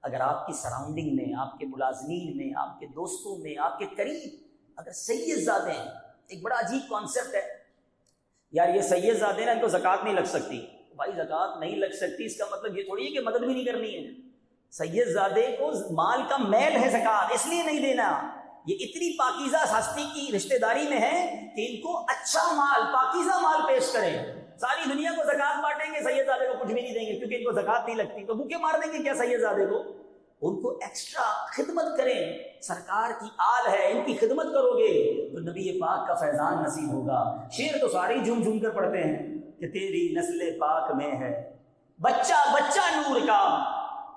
اگر آپ کی سراؤنڈنگ میں، آپ کے ملازمین میں، آپ کے دوستوں میں، آپ کے قریب اگر سید زادے ہیں، ایک بڑا عجیب کانسیپٹ ہے یار، یہ سید زادے نا، ان کو زکوٰۃ نہیں لگ سکتی. بھائی زکوٰۃ نہیں لگ سکتی اس کا مطلب یہ تھوڑی ہے کہ مدد بھی نہیں کرنی ہے. سید زادے کو مال کا میل ہے زکوٰۃ، اس لیے نہیں دینا. یہ اتنی پاکیزہ ہستی کی رشتہ داری میں ہے کہ ان کو اچھا مال، پاکیزہ مال پیش کریں. ساری دنیا کو زکوٰۃ بانٹیں گے، سید زادے کو کچھ بھی نہیں دیں گے کیونکہ ان کو زکوٰۃ نہیں لگتی، تو بھوکے مار دیں گے کیا سید زادے کو؟ ان کو ایکسٹرا خدمت کریں. سرکار کی آل ہے، ان کی خدمت کرو گے تو نبی پاک کا فیضان نصیب ہوگا. شعر تو سارے جھوم جھوم کر پڑھتے ہیں کہ تیری نسل پاک میں ہے بچہ بچہ نور کا،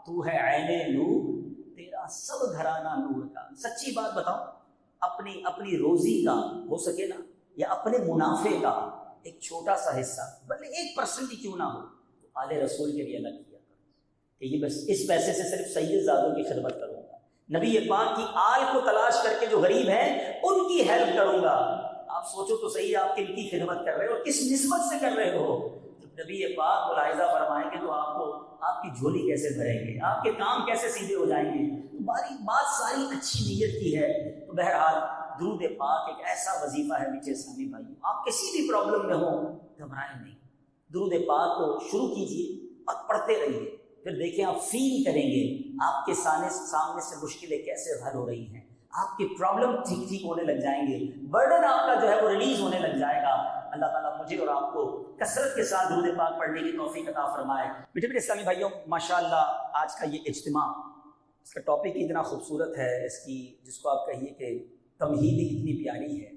تو ہے عین نور، تیرا سب گھرانہ نور کا. سچی بات بتاؤ، اپنی روزی کا ہو سکے نا، یا اپنے منافع کا ایک چھوٹا سا حصہ، بلکہ 1% ہی کیوں نہ ہو، تو آل رسول کے لیے الگ کیا کرو کہ یہ بس اس پیسے سے صرف سید زادوں کی خدمت کروں گا، نبی پاک کی آل کو تلاش کر کے جو غریب ہیں ان کی ہیلپ کروں گا. آپ سوچو تو صحیح، آپ کن کی خدمت کر رہے ہو اور کس نسبت سے کر رہے ہو. جب نبی پاک ملاحظہ فرمائیں گے تو آپ کی جھولی کیسے بھریں گے، آپ کے کام کیسے سیدھے ہو جائیں گے. بات ساری اچھی نیت کی ہے. تو بہرحال درود پاک ایک ایسا وظیفہ ہے میٹھے اسلامی بھائیوں، آپ کسی بھی پرابلم میں ہوں گھبرائیں نہیں، درود پاک کو شروع کیجئے اور پڑھتے رہیے. پھر دیکھیں آپ فیل کریں گے آپ کے سامنے سے مشکلیں کیسے حل ہو رہی ہیں، آپ کے پرابلم ٹھیک ہونے لگ جائیں گے، برڈن آپ کا جو ہے وہ ریلیز ہونے لگ جائے گا. اللہ تعالیٰ مجھے اور آپ کو کثرت کے ساتھ درود پاک پڑھنے کی توفیق عطا فرمائے. میٹھے اسلامی بھائیوں، ماشاءاللہ آج کا یہ اجتماع، اس کا ٹاپک اتنا خوبصورت ہے، اس کی جس کو آپ کہیے کہ تمہید اتنی پیاری ہے.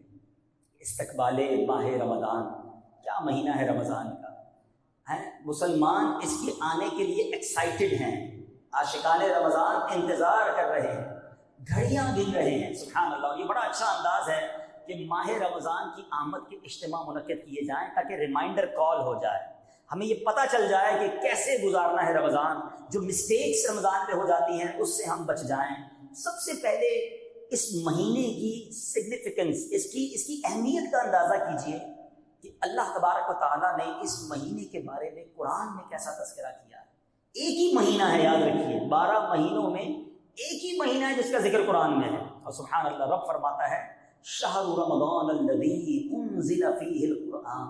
استقبال ماہ رمضان، کیا مہینہ ہے رمضان کا، ہیں مسلمان اس کے آنے کے لیے ایکسائٹڈ ہیں، عاشقان رمضان انتظار کر رہے ہیں، گھڑیاں گن رہے ہیں. سبحان اللہ. یہ بڑا اچھا انداز ہے کہ ماہ رمضان کی آمد کے اجتماع منعقد کیے جائیں تاکہ ریمائنڈر کال ہو جائے، ہمیں یہ پتہ چل جائے کہ کیسے گزارنا ہے رمضان، جو مسٹیکس رمضان پہ ہو جاتی ہیں اس سے ہم بچ جائیں. سب سے پہلے اس مہینے کی سگنیفیکنس، اس کی اہمیت کا اندازہ کیجئے کہ اللہ تبارک و تعالیٰ نے اس مہینے کے بارے میں قرآن میں کیسا تذکرہ کیا ہے. ایک ہی مہینہ ہے، یاد رکھیے، 12 مہینوں میں ایک ہی مہینہ ہے جس کا ذکر قرآن میں ہے. اور سبحان اللہ، رب فرماتا ہے شہر رمضان الذی انزل فیہ القرآن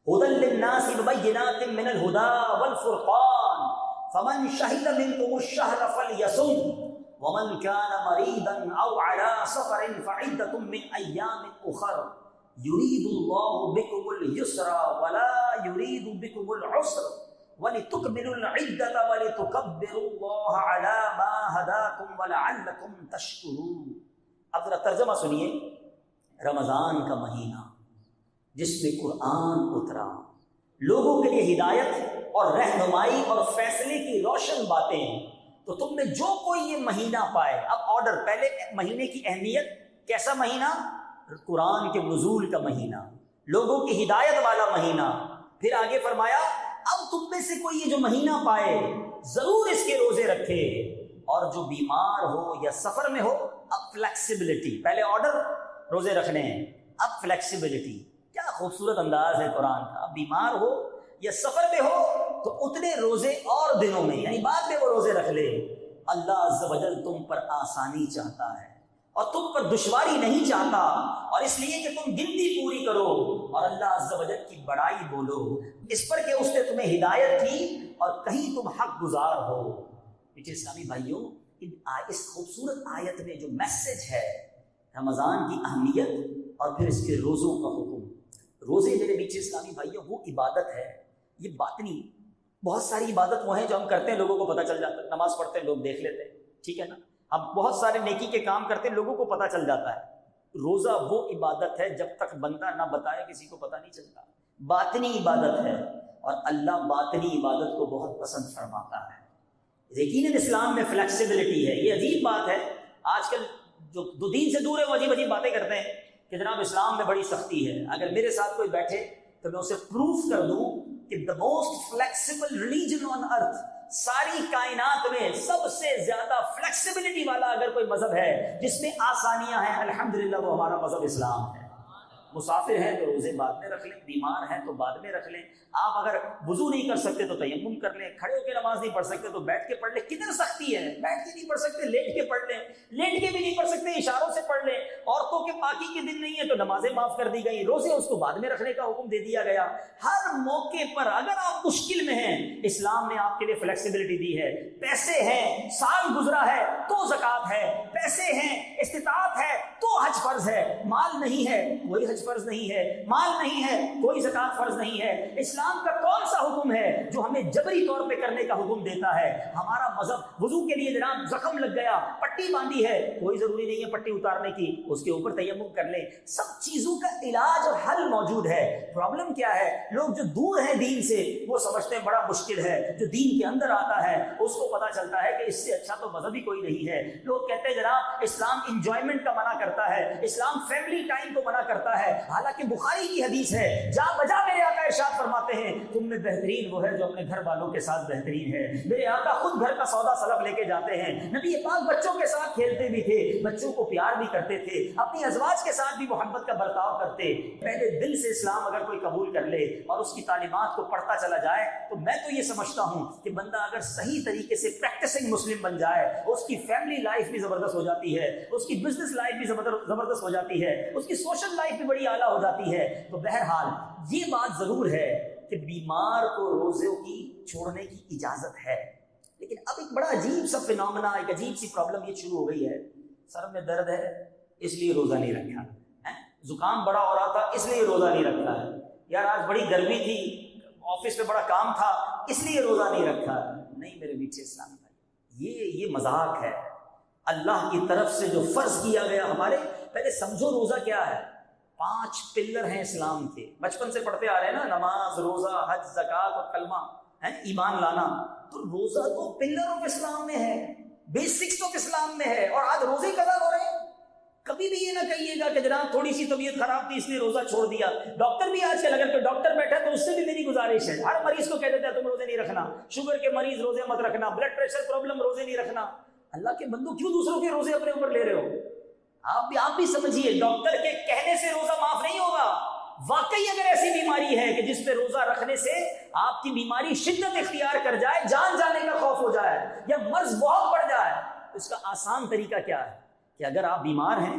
ھدی للناس وبینات من الھدی والفرقان فمن شہد منکم الشہر فلیصم ومن كان مريضا او على سفر فعدة من ايام اخر يريد الله بكم اليسر ولا يريد بكم العسر ولتكملوا العدة ولتكبروا الله على ما هداكم ولعلكم تشكرون. اب ذرا ترجمہ سنیے. رمضان کا مہینہ جس میں قرآن اترا، لوگوں کے لیے ہدایت اور رہنمائی اور فیصلے کی روشن باتیں، تو تم نے جو کوئی یہ مہینہ پائے. اب آرڈر، پہلے مہینے کی اہمیت، کیسا مہینہ؟ قرآن کے نزول کا مہینہ، لوگوں کی ہدایت والا مہینہ. پھر آگے فرمایا اب تم میں سے کوئی یہ جو مہینہ پائے ضرور اس کے روزے رکھے، اور جو بیمار ہو یا سفر میں ہو اب فلیکسیبلٹی. پہلے آرڈر روزے رکھنے ہیں، اب فلیکسیبلٹی. کیا خوبصورت انداز ہے قرآن کا. اب بیمار ہو یا سفر میں ہو تو اتنے روزے اور دنوں میں، یعنی بعد میں وہ روزے رکھ لے. اللہ عز و جل تم پر آسانی چاہتا ہے اور تم پر دشواری نہیں چاہتا، اور اس لیے کہ تم گنتی پوری کرو اور اللہ عز و جل کی بڑائی بولو، اس پر کہ اس نے تمہیں ہدایت کی اور کہیں تم حق گزار ہو. میٹھے اسلامی بھائیوں، اس خوبصورت آیت میں جو میسج ہے رمضان کی اہمیت اور پھر اس کے روزوں کا حکم. روزے میرے میٹھے اسلامی بھائیوں وہ عبادت ہے، یہ باطنی. بہت ساری عبادت وہ ہیں جو ہم کرتے ہیں لوگوں کو پتہ چل جاتا ہے، نماز پڑھتے ہیں لوگ دیکھ لیتے ہیں، ٹھیک ہے نا. ہم بہت سارے نیکی کے کام کرتے ہیں لوگوں کو پتہ چل جاتا ہے. روزہ وہ عبادت ہے جب تک بندہ نہ بتائے کسی کو پتہ نہیں چلتا. باطنی عبادت ہے اور اللہ باطنی عبادت کو بہت پسند فرماتا ہے. یقیناً اسلام میں فلیکسیبلٹی ہے. یہ عجیب بات ہے، آج کل جو دو دین سے دور ہے وہ عجیب عجیب باتیں کرتے ہیں کہ جناب اسلام میں بڑی سختی ہے. اگر میرے ساتھ کوئی بیٹھے تو میں اسے پروف کر دوں کہ the most flexible religion on earth، ساری کائنات میں سب سے زیادہ فلیکسیبلٹی والا اگر کوئی مذہب ہے جس میں آسانیاں ہیں، الحمدللہ وہ ہمارا مذہب اسلام ہے. مسافر ہیں تو روزے بعد میں رکھ لیں، بیمار ہیں تو بعد میں رکھ لیں، آپ اگر وضو نہیں کر سکتے تو تیمم کر لیں، کھڑے ہو کے نماز نہیں پڑھ سکتے تو بیٹھ کے پڑھ لیں۔ کتنا سختی ہے، بیٹھ کے نہیں پڑھ سکتے لیٹ کے پڑھ لیں، لیٹ کے بھی نہیں پڑھ سکتے اشاروں سے پڑھ لیں۔ عورتوں کے پاکی کے دن نہیں ہے تو نمازیں معاف کر دی گئی، روزے اس کو بعد میں رکھنے کا حکم دے دیا گیا۔ ہر موقع پر اگر آپ مشکل میں ہیں، اسلام نے آپ کے لیے فلیکسیبلٹی دی ہے۔ پیسے ہیں، سال گزرا ہے تو زکوٰۃ ہے، پیسے ہیں، استطاعت ہے تو حج فرض ہے، مال نہیں ہے کوئی حج فرض نہیں ہے، مال نہیں ہے کوئی زکوٰۃ فرض نہیں ہے۔ اسلام کا کون سا حکم ہے جو ہمیں جبری طور پہ کرنے کا حکم دیتا ہے؟ ہمارا مذہب وضو کے لیے جناب زخم لگ گیا، پٹی باندھی ہے، کوئی ضروری نہیں ہے پٹی اتارنے کی، اس کے اوپر تیمم کر لیں۔ سب چیزوں کا علاج اور حل موجود ہے۔ پرابلم کیا ہے؟ لوگ جو دور ہیں دین سے وہ سمجھتے ہیں بڑا مشکل ہے، جو دین کے اندر آتا ہے اس کو پتا چلتا ہے کہ اس سے اچھا تو مذہب ہی کوئی نہیں ہے۔ لوگ کہتے ہیں جناب اسلام انجوائمنٹ کا منع کرتا ہے، اسلام فیملی ٹائم کو منع کرتا ہے، حالانکہ بخاری کی حدیث ہے، جا بجا میرے آقا ارشاد فرماتے ہیں تم میں بہترین وہ ہے جو اپنے گھر والوں کے ساتھ بہترین ہے۔ میرے آقا خود گھر کا سودا سلف لے کے جاتے ہیں، نبی پاک بچوں کے ساتھ کھیلتے بھی تھے، بچوں کو پیار بھی کرتے تھے، اپنی ازواج کے ساتھ بھی محبت کا برتاؤ کرتے۔ پہلے دل سے اسلام اگر کوئی قبول کر لے اور اس کی تعلیمات کو پڑھتا چلا جائے تو میں تو یہ سمجھتا ہوں کہ بندہ اگر صحیح طریقے سے پریکٹسنگ مسلم بن جائے، اس کی فیملی لائف بھی زبردست ہو جاتی ہے، اس کی بزنس لائف بھی زبردست ہو جاتی ہے، اس کی سوشل لائف بھی بڑی اعلیٰ ہو جاتی ہے۔ تو بہرحال یہ بات ضرور ہے کہ بیمار کو روزوں کی چھوڑنے کی اجازت ہے، لیکن اب ایک بڑا عجیب سا فینومینا، ایک عجیب سی پرابلم یہ شروع ہو گئی ہے۔ سر میں درد ہے اس لیے روزہ نہیں رکھا، زکام بڑا ہو رہا تھا اس لیے روزہ نہیں رکھا ہے، یار آج بڑی گرمی تھی آفس میں بڑا کام تھا اس لیے روزہ نہیں رکھا۔ نہیں میرے میٹھے اسلامی بھائی، یہ مذاق ہے۔ اللہ کی طرف سے جو فرض کیا گیا ہمارے، پہلے سمجھو روزہ کیا ہے۔ 5 پلر ہیں اسلام کے، بچپن سے پڑھتے آ رہے ہیں نا، نماز، روزہ، حج، زکوٰۃ اور کلمہ، ایمان لانا۔ تو روزہ تو پلر آف اسلام میں ہے، بیسکس آف اسلام میں ہے، اور آج روزے قضا ہو رہے ہیں۔ کبھی بھی یہ نہ کہیے گا کہ جناب تھوڑی سی طبیعت خراب تھی اس لیے روزہ چھوڑ دیا۔ ڈاکٹر بھی آج کل اگر کوئی ڈاکٹر بیٹھا تو اس سے بھی میری گزارش ہے، ہر مریض کو کہہ دیتا ہے تم روزے نہیں رکھنا، شوگر کے مریض روزے مت رکھنا، بلڈ پریشر پرابلم روزے نہیں رکھنا۔ اللہ کے بندو کیوں دوسروں کے روزے اپنے اوپر لے رہے ہو؟ آپ بھی سمجھیے، ڈاکٹر کے کہنے سے روزہ معاف نہیں ہوگا۔ واقعی اگر ایسی بیماری ہے کہ جس پہ روزہ رکھنے سے آپ کی بیماری شدت اختیار کر جائے، جان جانے کا خوف ہو جائے یا مرض بہت بڑھ جائے، اس کا آسان طریقہ کیا ہے کہ اگر آپ بیمار ہیں،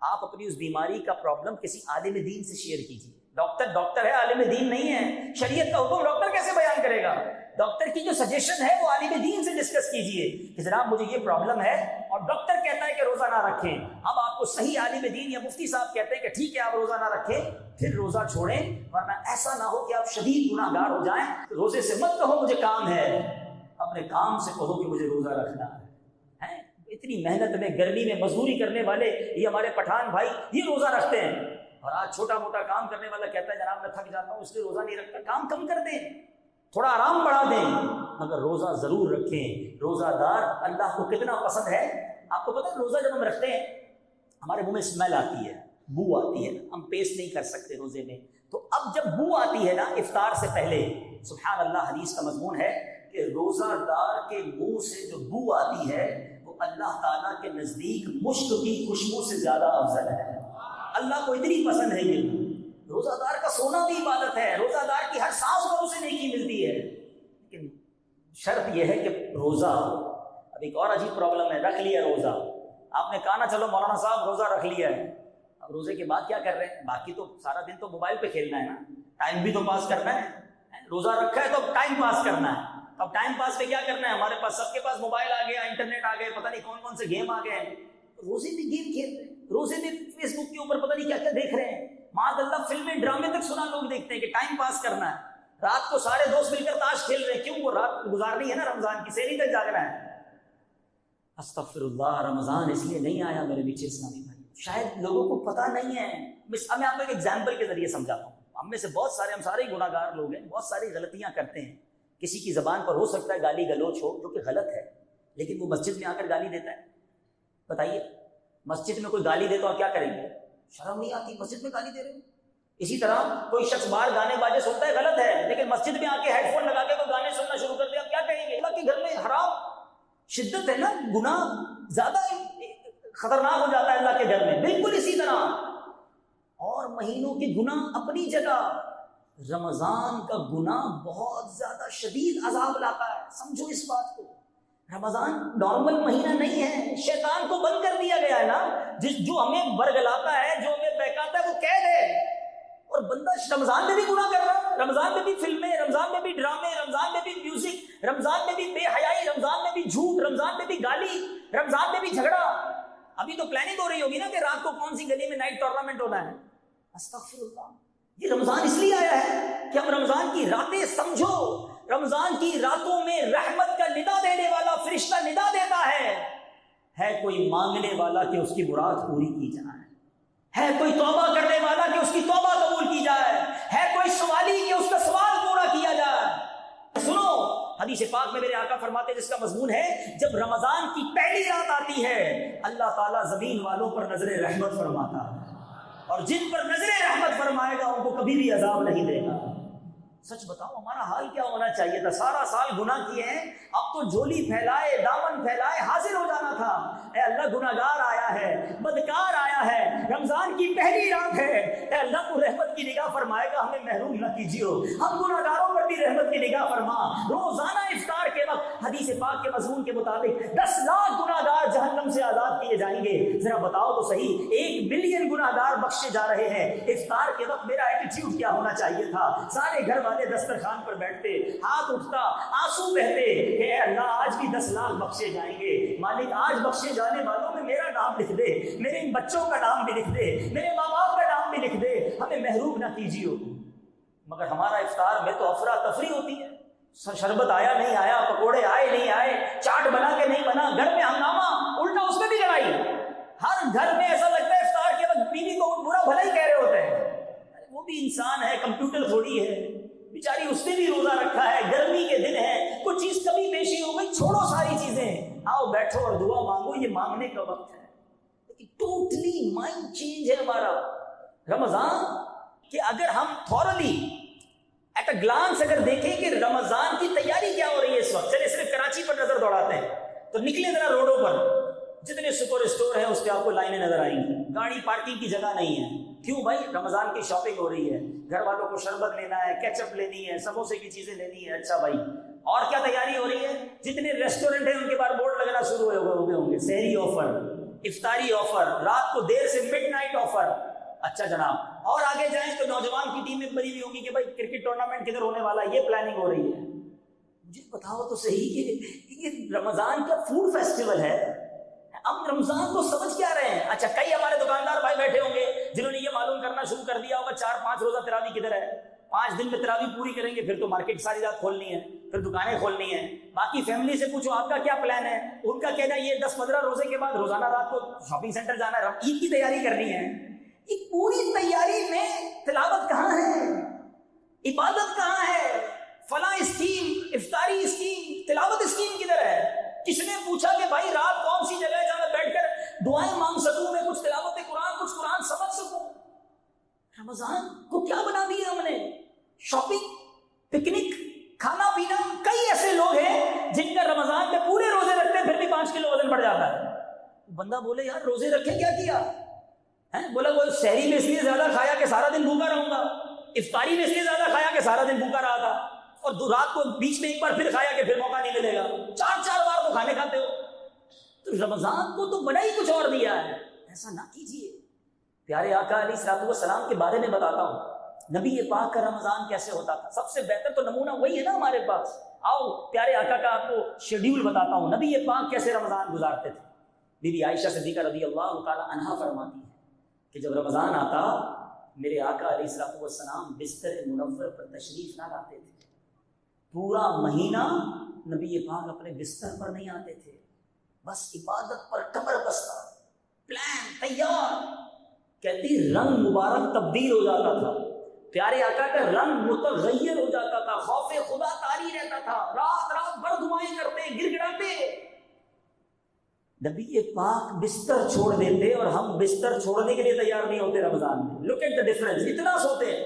آپ اپنی اس بیماری کا پرابلم کسی عالم دین سے شیئر کیجیے۔ ڈاکٹر ہے، عالم دین نہیں ہے، شریعت کا حکم ڈاکٹر کیسے بیان کرے گا؟ ڈاکٹر کی جو سجیشن ہے وہ عالم دین سے ڈسکس کیجیے کہ جناب مجھے یہ پرابلم ہے اور ڈاکٹر کہتا ہے کہ روزہ نہ رکھیں۔ اب آپ کو صحیح عالم دین یا مفتی صاحب کہتے ہیں کہ ٹھیک ہے آپ روزہ نہ رکھیں، پھر روزہ چھوڑیں، ورنہ ایسا نہ ہو کہ آپ شدید گناہ گار ہو جائیں۔ روزے سے مت کہو مجھے کام ہے، اپنے کام سے کہو کہ مجھے روزہ رکھنا ہے۔ اتنی محنت میں، گرمی میں مزدوری کرنے والے یہ ہمارے پٹھان بھائی یہ روزہ رکھتے ہیں، اور آج چھوٹا موٹا کام کرنے والا کہتا ہے جناب میں تھک جاتا ہوں اس لیے روزہ نہیں رکھتا۔ کام کم کر دیں، تھوڑا آرام بڑھا دیں، مگر روزہ ضرور رکھیں۔ روزہ دار اللہ کو کتنا پسند ہے آپ کو پتہ ہے؟ روزہ جب ہم رکھتے ہیں ہمارے منہ میں اسمیل آتی ہے، بو آتی ہے، ہم پیسٹ نہیں کر سکتے روزے میں، تو اب جب بو آتی ہے نا افطار سے پہلے، سبحان اللہ حدیث کا مضمون ہے کہ روزہ دار کے منہ سے جو بو آتی ہے وہ اللہ تعالیٰ کے نزدیک مشک کی خوشبو سے زیادہ افضل ہے۔ اللہ کو اتنی پسند ہے یہ۔ روزہ دار کا سونا بھی عبادت ہے، روزہ دار کی ہر سانس کو اسے نیکی ملتی ہے، لیکن شرط یہ ہے کہ روزہ ہو۔ اب ایک اور عجیب پرابلم ہے، رکھ لیا روزہ، آپ نے کہا نا چلو مولانا صاحب روزہ رکھ لیا ہے، اب روزے کے بعد کیا کر رہے ہیں؟ باقی تو سارا دن تو موبائل پہ کھیلنا ہے نا، ٹائم بھی تو پاس کرنا ہے۔ روزہ رکھا ہے تو ٹائم پاس کرنا ہے، اب ٹائم پاس پہ کیا کرنا ہے؟ ہمارے پاس سب کے پاس موبائل آ گیا، انٹرنیٹ آ گئے، پتہ نہیں کون کون سے گیم آ گئے ہیں، روزے میں گیم کھیل رہے ہیں، روزے میں فیس بک کے اوپر پتہ نہیں کیا کیا دیکھ رہے ہیں، معاذ اللہ فلمیں ڈرامے تک سنا لوگ دیکھتے ہیں کہ ٹائم پاس کرنا ہے۔ رات کو سارے دوست مل کر تاش کھیل رہے ہیں، کیوں؟ وہ رات گزارنی ہے نا، رمضان کی سحری تک جاگنا ہے۔ استغفر اللہ، رمضان اس لیے نہیں آیا میرے پیچھے اسلامی بھائی، شاید لوگوں کو پتہ نہیں ہے۔ اب میں آپ کو ایک ایگزامپل کے ذریعے سمجھاتا ہوں۔ ہم میں سے بہت سارے، ہم سارے گناہ گار لوگ ہیں، بہت ساری غلطیاں کرتے ہیں، کسی کی زبان پر ہو سکتا ہے گالی گلوچ ہو جو کہ غلط ہے، لیکن وہ مسجد میں آ کر گالی دیتا ہے۔ بتائیے مسجد میں کوئی گالی دے تو آپ کیا کریں گے؟ شرم نہیں آتی مسجد میں گالی دے رہے ہیں؟ اسی طرح کوئی شخص باہر گانے باجے سنتا ہے، غلط ہے، لیکن مسجد میں آ کے ہیڈ فون لگا کے کوئی گانے سننا شروع کر دے، آپ کیا کہیں گے؟ اللہ کے گھر میں حرام شدت ہے نا، گناہ زیادہ خطرناک ہو جاتا ہے اللہ کے گھر میں۔ بالکل اسی طرح اور مہینوں کے گناہ اپنی جگہ، رمضان کا گناہ بہت زیادہ شدید عذاب لاتا ہے. سمجھو اس بات کو. رمضان نارمل مہینہ نہیں ہے، شیطان کو بند کر دیا گیا ہے نا. جو ہمیں برگلاتا ہے، جو ہمیں بہکاتا ہے، وہ قید ہے. اور بندہ رمضان میں بھی گناہ کر رہا ہے، رمضان میں بھی فلمیں، رمضان میں بھی ڈرامے، رمضان میں بھی میوزک، رمضان میں بھی بے حیائی، رمضان میں بھی جھوٹ، رمضان میں بھی گالی، رمضان میں بھی جھگڑا. ابھی تو پلاننگ ہو رہی ہوگی نا کہ رات کو کون سی گلی میں نائٹ ٹورنامنٹ ہونا ہے. استغفر اللہ. یہ رمضان اس لیے آیا ہے کہ ہم رمضان کی راتیں سمجھو. رمضان کی راتوں میں رحمت کا ندا دینے والا فرشتہ ندا دیتا ہے کوئی مانگنے والا کہ اس کی مراد پوری کی جائے، ہے کوئی توبہ کرنے والا کہ اس کی توبہ قبول کی جائے، ہے کوئی سوالی کہ اس کا سوال پورا کیا جائے. سنو حدیث پاک میں میرے آقا فرماتے ہیں، جس کا مضمون ہے جب رمضان کی پہلی رات آتی ہے اللہ تعالیٰ زمین والوں پر نظر رحمت فرماتا ہے، اور جن پر نظر رحمت فرمائے گا ان کو کبھی بھی عذاب نہیں دے گا. سچ بتاؤ ہمارا حال کیا ہونا چاہیے تھا؟ سارا سال گناہ کیے ہیں، اب تو جھولی پھیلائے، دامن پھیلائے حاضر ہو جانا تھا. اے اللہ گناہگار آیا ہے، بدکار آیا ہے، رمضان کی پہلی رات ہے، اے اللہ تو رحمت کی نگاہ فرمائے گا، ہمیں محروم نہ کیجیے. ہم گناہگاروں پر بھی رحمت کی نگاہ فرما. روزانہ افطار کے وقت حدیث پاک کے مضمون کے مطابق 10 لاکھ گناہگار جہنم سے آزاد کیے جائیں گے. ذرا بتاؤ تو صحیح، 1 بلین گناہگار بخشے جا رہے ہیں. افطار کے وقت میرا ایٹیٹیوڈ کیا ہونا چاہیے تھا؟ سارے گھر والے دسترخوان پر بیٹھتے، ہاتھ اٹھتا، آنسو بہتے کہ اے اللہ آج بھی 10 لاکھ بخشے جائیں گے. مالک آج بخشے جانے والوں میں میرا نام لکھ دے، میرے ان بچوں کا نام بھی لکھ دے، میرے ماں باپ کا نام بھی لکھ دے، ہمیں محروم نہ کیجیے. مگر ہمارا افطار میں تو افراتفری ہوتی ہے. شربت آیا نہیں آیا، پکوڑے آئے نہیں آئے، چاٹ بنا کے نہیں بنا، گھر میں ہنگامہ، الٹا اس میں بھی لڑائی. ہر گھر میں ایسا لگتا ہے افطار کے وقت بیوی کو برا بھلا ہی کہہ رہے ہوتے ہیں. وہ بھی انسان ہے، کمپیوٹر تھوڑی ہے بیچاری، اس نے بھی روزہ رکھا ہے، گرمی کے دن ہے، کچھ چیز کبھی پیشی ہو گئی، چھوڑو ساری چیزیں، آؤ بیٹھو اور دعا مانگو. یہ مانگنے کا وقت ہے. لیکن ٹوٹلی مائنڈ چینج ہے ہمارا. رمضان کہ اگر ہم تھورلی ایٹ اے گلانس اگر دیکھیں کہ رمضان کی تیاری کیا ہو رہی ہے اس وقت، چلے صرف کراچی پر نظر دوڑاتے ہیں تو نکلے ذرا روڈوں پر، جتنے سپر اسٹور ہیں اس پہ آپ کو لائنیں نظر آئیں گی. گاڑی پارکنگ کی جگہ نہیں ہے. کیوں بھائی؟ رمضان کی شاپنگ ہو رہی ہے، گھر والوں کو شربت لینا ہے، کیچپ لینی ہے، سموسے کی چیزیں لینی ہے. اچھا بھائی، اور کیا تیاری ہو رہی ہے؟ جتنے ریسٹورنٹ ہیں ان کے باہر بورڈ لگنا شروع ہو گئے ہوں گے، سحری آفر، افطاری آفر، رات کو دیر سے مڈ نائٹ آفر. اچھا جناب، اور آگے جائیں تو نوجوان کی ٹیم میں بنی ہوئی ہوگی کہ بھائی کرکٹ ٹورنامنٹ کدھر ہونے والا ہے، یہ پلاننگ ہو رہی ہے. مجھے بتاؤ تو صحیح کہ یہ رمضان کا فوڈ فیسٹیول ہے. ہم رمضان کو سمجھ کیا رہے ہیں؟ اچھا کئی ہمارے دکاندار بھائی بیٹھے ہوں گے جنہوں نے یہ معلوم کرنا شروع کر دیا ہوگا 4-5 روزہ تراویح کدھر ہے. 5 دن میں تراویح پوری کریں گے پھر تو مارکیٹ ساری رات کھولنی ہے، پھر دکانیں کھولنی ہیں. باقی فیملی سے پوچھو آپ کا کیا پلان ہے، ان کا کہنا یہ 10-15 روزے کے بعد روزانہ رات کو شاپنگ سینٹر جانا ہے، عید کی تیاری کرنی ہے. ایک پوری تیاری میں تلاوت کہاں ہے، عبادت کہاں ہے؟ فلاں اسکیم، افطاری اسکیم، تلاوت اسکیم کدھر ہے؟ کس نے پوچھا کہ بھائی رات کون سی جگہ ہے جہاں میں بیٹھ کر دعائیں مانگ سکوں، میں کچھ تلاوت قرآن، کچھ قرآن سمجھ سکوں؟ رمضان کو کیا بنا دیا ہم نے؟ شاپنگ، پکنک، کھانا پینا. کئی ایسے لوگ ہیں جن کا رمضان میں پورے روزے رکھتے ہیں پھر بھی 5 کلو وزن بڑھ جاتا ہے. بندہ بولے یار روزے رکھے کیا کیا ہے؟ بولا وہ سحری میں اس لیے زیادہ کھایا کہ سارا دن بھوکا رہوں گا، افطاری میں اس لیے زیادہ کھایا کہ سارا دن بھوکا رہا تھا، اور رات کو بیچ میں ایک بار پھر کھایا کہ پھر موقع نہیں ملے گا. 4 بار تو کھانے کھاتے ہو. تو رمضان کو تو بڑا ہی کچھ اور دیا ہے. ایسا نہ کیجیے. پیارے آقا علیہ الصلوۃ والسلام کے بارے میں بتاتا ہوں، نبی پاک کا رمضان کیسے ہوتا تھا. سب سے بہتر تو نمونہ وہی ہے نا ہمارے پاس. آؤ پیارے آقا کا آپ کو شیڈیول بتاتا ہوں، نبی پاک کیسے رمضان گزارتے تھے. بی بی عائشہ صدیقہ رضی اللہ تعالی عنہا فرماتی ہے کہ جب رمضان آتا میرے آقا علیہ الصلوۃ والسلام بستر منور پر تشریف نہ لاتے تھے. پورا مہینہ نبی پاک اپنے بستر پر نہیں آتے تھے، بس عبادت پر کمر بستہ، پلان تیار. کہتی رنگ مبارک تبدیل ہو جاتا تھا، پیارے آقا کا رنگ متغیر ہو جاتا تھا، خوف خدا طاری رہتا تھا، رات بھر دعائیں کرتے، گر گڑاتے. نبی پاک بستر چھوڑ دیتے اور ہم بستر چھوڑنے کے لیے تیار نہیں ہوتے رمضان میں. لک ایٹ دا ڈفرنس، اتنا سوتے ہیں.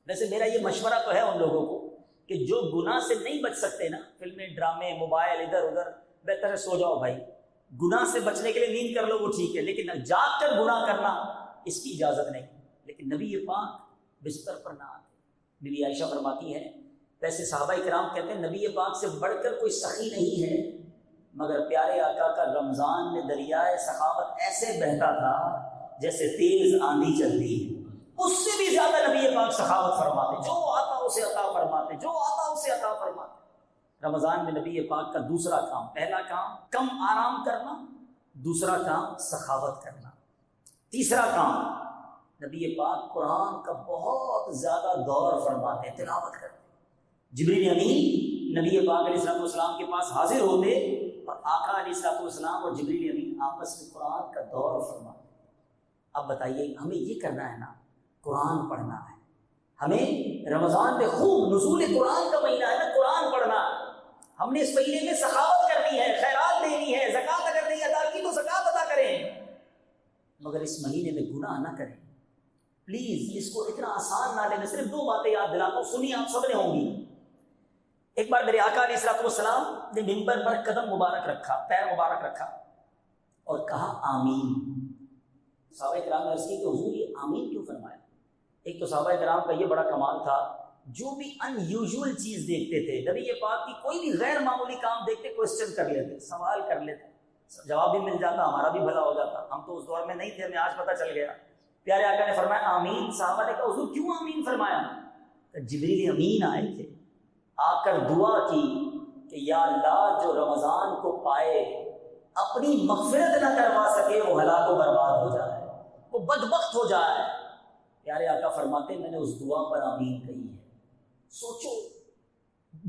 ویسے میرا یہ مشورہ تو ہے ان لوگوں کو کہ جو گناہ سے نہیں بچ سکتے نا، فلمیں، ڈرامے، موبائل، ادھر ادھر، بہتر ہے سو جاؤ بھائی. گناہ سے بچنے کے لیے نیند کر لو وہ ٹھیک ہے، لیکن جاگ کر گناہ کرنا اس کی اجازت نہیں. کہ نبی پاک بستر پر نہ آتے. بی بی عائشہ فرماتی ہے ویسے صحابہ کرام کہتے ہیں نبی پاک سے بڑھ کر کوئی سخی نہیں ہے، مگر پیارے آقا کا رمضان میں دریائے سخاوت ایسے بہتا تھا جیسے تیز آندھی چلتی ہے. اس سے بھی زیادہ نبی پاک سخاوت فرماتے، جو آتا اسے عطا فرماتے، جو آتا اسے عطا فرماتے. رمضان میں نبی پاک کا دوسرا کام، پہلا کام کم آرام کرنا، دوسرا کام سخاوت کرنا، تیسرا کام نبی پاک قرآن کا بہت زیادہ دور فرماتے ہیں، تلاوت کرتے. جبریل امین نبی پاک علیہ السلام کے پاس حاضر ہوتے اور آقا علیہ السلام اور جبریل امین آپس میں قرآن کا دور فرماتے. اب بتائیے ہمیں یہ کرنا ہے نا، قرآن پڑھنا ہے. ہمیں رمضان میں خوب نزول قرآن کا مہینہ ہے نا، قرآن پڑھنا ہے. ہم نے اس مہینے میں سخاوت کرنی ہے، خیرات دینی ہے، زکوٰۃ اگر نہیں ادا کی تو زکوٰۃ ادا کریں، مگر اس مہینے میں گناہ نہ کریں. پلیز اس کو اتنا آسان نہ لینا. صرف 2 باتیں یاد دلاتا ہوں، سنی آپ سب نے ہوں گی. ایک بار میرے آقا علیہ السلام نے منبر پر قدم مبارک رکھا، پیر مبارک رکھا اور کہا آمین. صحابہ کرام نے عرض کی کہ حضور یہ آمین کیوں فرمایا؟ ایک تو صحابہ کرام کا یہ بڑا کمال تھا، جو بھی ان یوزول چیز دیکھتے تھے، نبی پاک کی کوئی بھی غیر معمولی کام دیکھتے کوسچن کر لیتے، سوال کر لیتے، جواب بھی مل جاتا، ہمارا بھی بھلا ہو جاتا. ہم تو اس دور میں نہیں تھے، ہمیں آج پتہ چل گیا. پیارے آقا نے فرمایا آمین. صحابہ نے کہا حضور کیوں آمین فرمایا؟ کہ جبریل امین آئے تھے، آ کر دعا کی کہ یا اللہ جو رمضان کو پائے اپنی مغفرت نہ کروا سکے وہ ہلاک و برباد ہو جائے، وہ بدبخت ہو جائے. پیارے آقا فرماتے میں نے اس دعا پر آمین کہی ہے. سوچو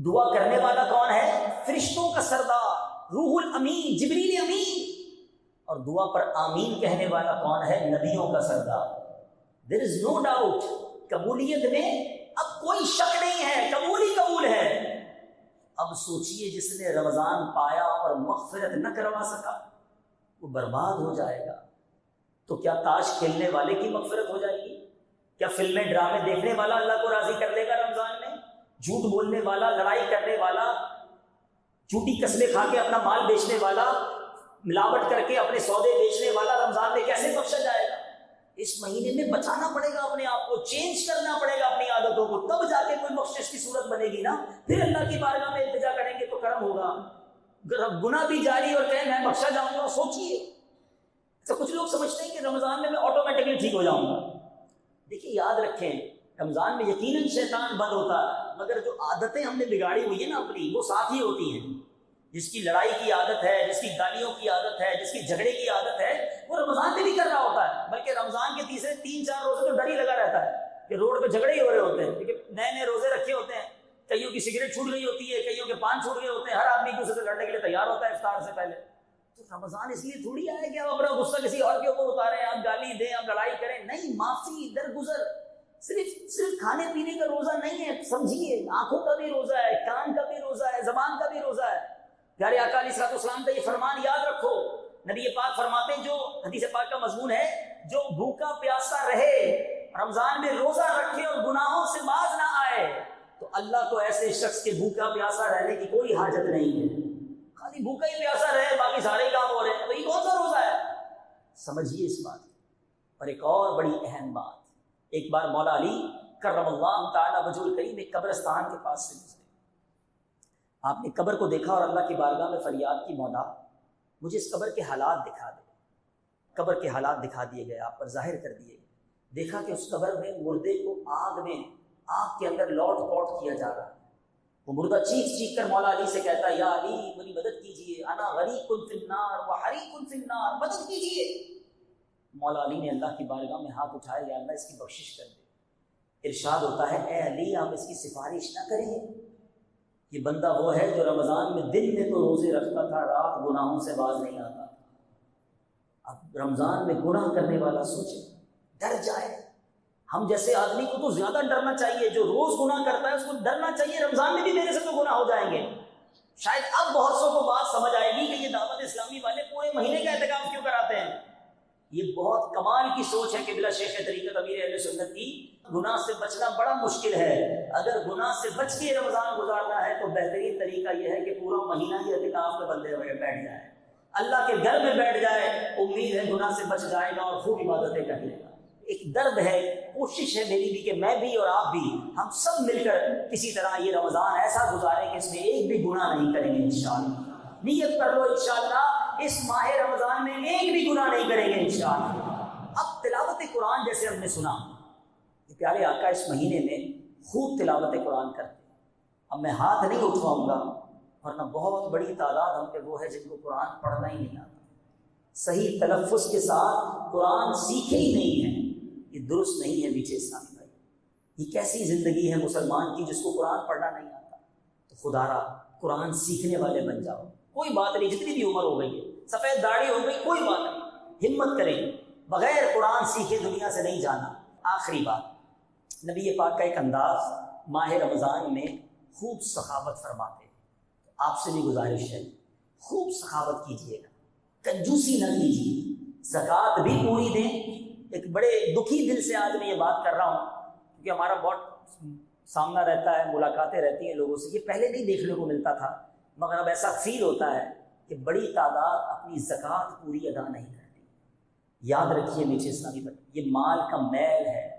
دعا کرنے والا کون ہے؟ فرشتوں کا سردار روح الامین جبریل امین. اور دعا پر آمین کہنے والا کون ہے؟ نبیوں کا سردار. دیر از نو ڈاؤٹ، قبولیت میں اب کوئی شک نہیں ہے، قبول ہی قبول ہے. اب سوچئے جس نے رمضان پایا اور مغفرت نہ کروا سکا وہ برباد ہو جائے گا. تو کیا تاش کھیلنے والے کی مغفرت ہو جائے گی؟ کیا فلمیں ڈرامے دیکھنے والا اللہ کو راضی کر لے گا رمضان میں؟ جھوٹ بولنے والا، لڑائی کرنے والا، جھوٹی قسمیں کھا کے اپنا مال بیچنے والا، ملاوٹ کر کے اپنے سودے بیچنے والا رمضان میں کیسے بخشا جائے گا؟ اس مہینے میں بچانا پڑے گا اپنے آپ کو، چینج کرنا پڑے گا اپنی عادتوں کو، تب جا کے کوئی بخشش کی صورت بنے گی نا. پھر اللہ کی بارگاہ میں التجا کریں گے تو کرم ہوگا. گناہ بھی جاری اور کہیں میں بخشا جاؤں گا. سوچیے تو کچھ لوگ سمجھتے ہیں کہ رمضان میں آٹومیٹکلی ٹھیک ہو جاؤں گا. دیکھیے یاد رکھیں رمضان میں یقیناً شیطان بند ہوتا ہے، مگر جو عادتیں ہم نے بگاڑی ہوئی ہیں نا اپنی، وہ ساتھ ہی ہوتی ہیں. جس کی لڑائی کی عادت ہے، جس کی گالیوں کی عادت ہے، جس کی جھگڑے کی عادت ہے، وہ رمضان میں بھی کر رہا ہوتا ہے. بلکہ رمضان کے تیسرے 3-4 روزے تو ڈر ہی لگا رہتا ہے کہ روڈ پہ جھگڑے ہی ہو رہے ہوتے ہیں، کیونکہ نئے نئے روزے رکھے ہوتے ہیں. کئیوں کی سگریٹ چھوٹ گئی ہوتی ہے، کئیوں کے پان چھوٹ گئے ہوتے ہیں. ہر آدمی دوسرے سے لڑنے کے لیے تیار ہوتا ہے افطار سے پہلے. تو رمضان اس لیے تھوڑی آیا کہ آپ اپنا غصہ کسی اور کے اوپر اتاریں، آپ گالی دیں، آپ لڑائی کریں. نہیں، معافی درگزر. صرف کھانے پینے کا روزہ نہیں ہے، سمجھیے آنکھوں کا بھی روزہ ہے، کان کا بھی روزہ ہے، زبان کا بھی روزہ ہے. پیارے آقا علیہ السلام کا یہ فرمان یاد رکھو. نبی پاک فرماتے ہیں، جو حدیث پاک کا مضمون ہے، جو بھوکا پیاسا رہے، رمضان میں روزہ رکھے اور گناہوں سے باز نہ آئے، تو اللہ کو ایسے شخص کے بھوکا پیاسا رہنے کی کوئی حاجت نہیں ہے. خالی بھوکا ہی پیاسا رہے، باقی سارے کام ہو رہے ہیں، تو یہ کون سا روزہ ہے؟ سمجھیے اس بات. اور ایک اور بڑی اہم بات، ایک بار مولا علی کرم اللہ تعالی وجہ الکریم ایک قبرستان کے پاس سے گزرے. آپ نے قبر کو دیکھا اور اللہ کی بارگاہ میں فریاد کی، مولا مجھے اس قبر کے حالات دکھا دے. قبر کے حالات دکھا دیے گئے، آپ پر ظاہر کر دیے گئے. دیکھا کہ اس قبر میں مردے کو آگ کے اندر لوٹ پوٹ کیا جا رہا ہے. وہ مردہ چیخ کر مولا علی سے کہتا ہے، یا علی میری مدد کیجیے، انا غریق فی النار وحریق فی النار، مدد کیجیے. مولا علی نے اللہ کی بارگاہ میں ہاتھ اٹھائے، یا اللہ اس کی بخشش کر دے. ارشاد ہوتا ہے، اے علی آپ اس کی سفارش نہ کریں، یہ بندہ وہ ہے جو رمضان میں دن میں تو روزے رکھتا تھا، رات گناہوں سے باز نہیں آتا. اب رمضان میں گناہ کرنے والا سوچے، ڈر جائے. ہم جیسے آدمی کو تو زیادہ ڈرنا چاہیے، جو روز گناہ کرتا ہے اس کو ڈرنا چاہیے رمضان میں بھی میرے سے تو گناہ ہو جائیں گے. شاید اب بہت سو کو بات سمجھ آئے گی کہ یہ دعوت اسلامی والے پورے مہینے کا اعتکاف کیوں کراتے ہیں. یہ بہت کمال کی سوچ ہے کہ بلا شیخ طریقت امیر اہل سنت کی. گناہ سے بچنا بڑا مشکل ہے. اگر گناہ سے بچ کے رمضان گزارنا ہے تو بہترین طریقہ یہ ہے کہ پورا مہینہ ہی اعتکاف میں بندے ہوئے بیٹھ جائے، اللہ کے گھر میں بیٹھ جائے. امید ہے گناہ سے بچ جائے گا اور خوب عبادتیں کر لے گا. ایک درد ہے، کوشش ہے میری بھی کہ میں بھی اور آپ بھی، ہم سب مل کر کسی طرح یہ رمضان ایسا گزاریں کہ اس میں ایک بھی گناہ نہیں کریں گے انشاءاللہ۔ نیت کر لو انشاءاللہ اس ماہ رمضان میں ایک بھی گناہ نہیں کریں گے انشاءاللہ۔ اب تلاوت قرآن جیسے ہم نے سنا کہ پیارے آقا اس مہینے میں خوب تلاوت قرآن کرتے ہیں۔ اب میں ہاتھ نہیں اٹھاؤں گا ورنہ بہت بڑی تعداد ہم پہ وہ ہے جن کو قرآن پڑھنا ہی نہیں آتا، صحیح تلفظ کے ساتھ قرآن سیکھے ہی نہیں ہیں۔ یہ درست نہیں ہے میٹھے اسلامی بھائی، یہ کیسی زندگی ہے مسلمان کی جس کو قرآن پڑھنا نہیں آتا؟ تو خدا را قرآن سیکھنے والے بن جاؤ، کوئی بات نہیں، جتنی بھی عمر ہو گئی ہے، سفید داڑھی ہو گئی، کوئی بات نہیں، ہمت کریں، بغیر قرآن سیکھے دنیا سے نہیں جانا۔ آخری بات، نبی پاک کا ایک انداز ماہ رمضان میں خوب سخاوت فرماتے ہیں، آپ سے بھی گزارش ہے خوب سخاوت کیجیے گا، کنجوسی نہ کیجیے، زکوٰۃ بھی پوری دیں۔ ایک بڑے دکھی دل سے آج میں یہ بات کر رہا ہوں کیونکہ ہمارا بہت سامنا رہتا ہے، ملاقاتیں رہتی ہیں لوگوں سے، یہ پہلے نہیں دیکھنے کو ملتا تھا مگر اب ایسا فیل ہوتا ہے کہ بڑی تعداد اپنی زکوٰۃ پوری ادا نہیں کرتی۔ یاد رکھیے میٹھے اسلامی بھائی، یہ مال کا میل ہے،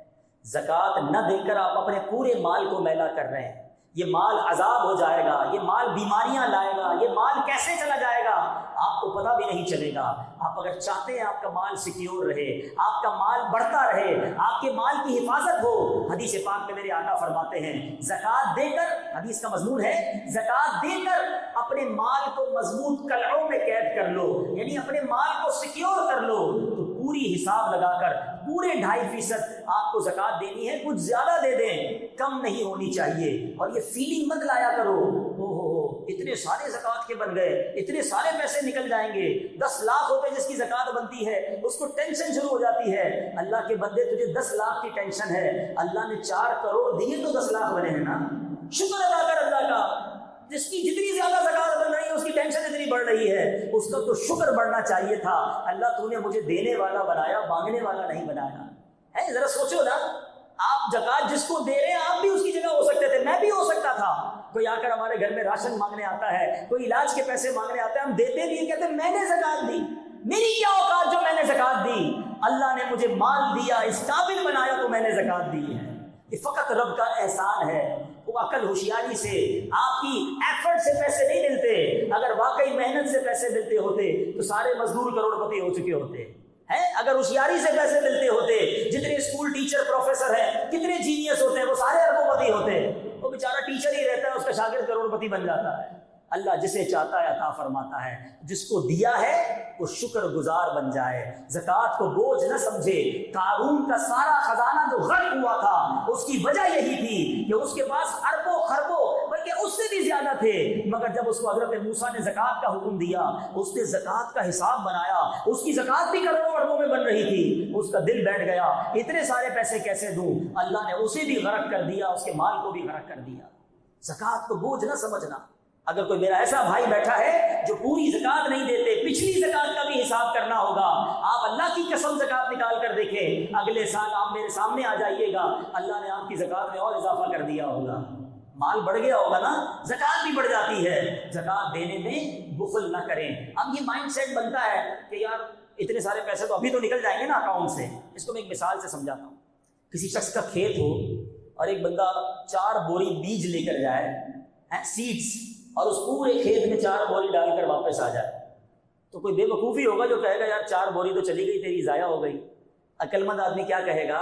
زکوٰۃ نہ دے کر آپ اپنے پورے مال کو میلا کر رہے ہیں۔ یہ مال عذاب ہو جائے گا، یہ مال بیماریاں لائے گا، یہ مال کیسے چلا جائے گا آپ کو پتہ بھی نہیں چلے گا۔ آپ اگر چاہتے ہیں آپ کا مال سیکیور رہے، آپ کا مال بڑھتا رہے، آپ کے مال کی حفاظت ہو، حدیث پاک میں میرے آقا فرماتے ہیں زکوٰۃ دے کر، حدیث کا مضمون ہے زکوٰۃ دے کر اپنے مال کو مضبوط قلعوں میں قید کر لو، یعنی اپنے مال کو سیکیور کر لو، تو پوری حساب لگا کر پورے 2.5% آپ کو زکوٰۃ دینی ہے، کچھ زیادہ دے دیں، کم نہیں ہونی چاہیے۔ اور یہ فیلنگ مت لایا کرو اتنے سارے زکوٰۃ کے بن گئے، اتنے سارے پیسے نکل جائیں گے، 10 لاکھ روپے جس کی زکوٰۃ بنتی ہے اس کو ٹینشن شروع ہو جاتی ہے۔ اللہ کے بندے تجھے 10 لاکھ کی ٹینشن ہے، اللہ نے 4 کروڑ دیے تو 10 لاکھ بنے ہیں نا، شکر ادا کر اللہ کا۔ جس کی جتنی زیادہ زکوٰۃ بن رہی ہے اس کی ٹینشن اتنی بڑھ رہی ہے، اس کا تو شکر بڑھنا چاہیے تھا۔ اللہ تو نے مجھے دینے والا بنایا، مانگنے والا نہیں بنایا ہے۔ ذرا سوچو نا، آپ زکوٰۃ جس کو دے رہے ہیں آپ بھی اس کی جگہ ہو سکتے تھے، میں بھی ہو سکتا تھا۔ کوئی آ کر ہمارے گھر میں راشن مانگنے آتا ہے، کوئی علاج کے پیسے مانگنے آتا ہے، ہم دیتے بھی ہیں، کہتے ہیں میں نے زکوٰۃ دی، میری کیا اوقات جو میں نے زکوٰۃ دی، اللہ نے مجھے مال دیا، اس قابل بنایا تو میں نے زکوٰۃ دی ہے۔ یہ فقط رب کا احسان ہے۔ وہ عقل ہوشیاری سے، آپ کی ایفرٹ سے پیسے نہیں ملتے، اگر واقعی محنت سے پیسے ملتے ہوتے تو سارے مزدور کروڑپتی ہو چکے ہوتے ہیں۔ اگر ہوشیاری سے پیسے ملتے ہوتے، جتنے اسکول ٹیچر پروفیسر ہیں، کتنے جینیس ہوتے ہیں، وہ سارے اربوں ہوتے۔ وہ بیچارہ ٹیچر ہی رہتا ہے، اس کا شاگرد کروڑپتی بن جاتا ہے۔ اللہ جسے چاہتا ہے عطا فرماتا ہے، جس کو دیا ہے وہ شکر گزار بن جائے، زکوٰۃ کو بوجھ نہ سمجھے۔ قارون کا سارا خزانہ جو غرق ہوا تھا اس کی وجہ یہی تھی کہ اس کے پاس اربوں خربوں بلکہ اس سے بھی زیادہ تھے، مگر جب اس کو حضرت موسیٰ نے زکوٰۃ کا حکم دیا، اس نے زکوٰۃ کا حساب بنایا، اس کی زکوٰۃ بھی کروڑوں اربوں میں بن رہی تھی، اس کا دل بیٹھ گیا اتنے سارے پیسے کیسے دوں، اللہ نے اسے بھی غرق کر دیا، اس کے مال کو بھی غرق کر دیا۔ زکوٰۃ کو بوجھ نہ سمجھنا۔ اگر کوئی میرا ایسا بھائی بیٹھا ہے جو پوری زکوٰۃ نہیں دیتے، پچھلی زکوٰۃ کا بھی حساب کرنا ہوگا، آپ اللہ کی قسم زکوٰۃ نکال کر دیکھیں، اگلے سال آپ میرے سامنے آ جائیے گا، اللہ نے آپ کی زکوٰۃ میں اور اضافہ کر دیا ہوگا، مال بڑھ گیا ہوگا نا، زکوٰۃ بھی بڑھ جاتی ہے۔ زکوٰۃ دینے میں بخل نہ کریں۔ اب یہ مائنڈ سیٹ بنتا ہے کہ یار اتنے سارے پیسے تو ابھی تو نکل جائیں گے نا اکاؤنٹ سے۔ اس کو میں ایک مثال سے سمجھاتا ہوں۔ کسی شخص کا کھیت ہو اور ایک بندہ 4 بوری بیج لے کر جائے، سیڈس، اور اس پورے کھیت میں 4 بوری ڈال کر واپس آ جائے، تو کوئی بے وقوفی ہوگا جو کہے گا یار 4 بوری تو چلی گئی تیری، ضائع ہو گئی۔ عقل مند آدمی کیا کہے گا،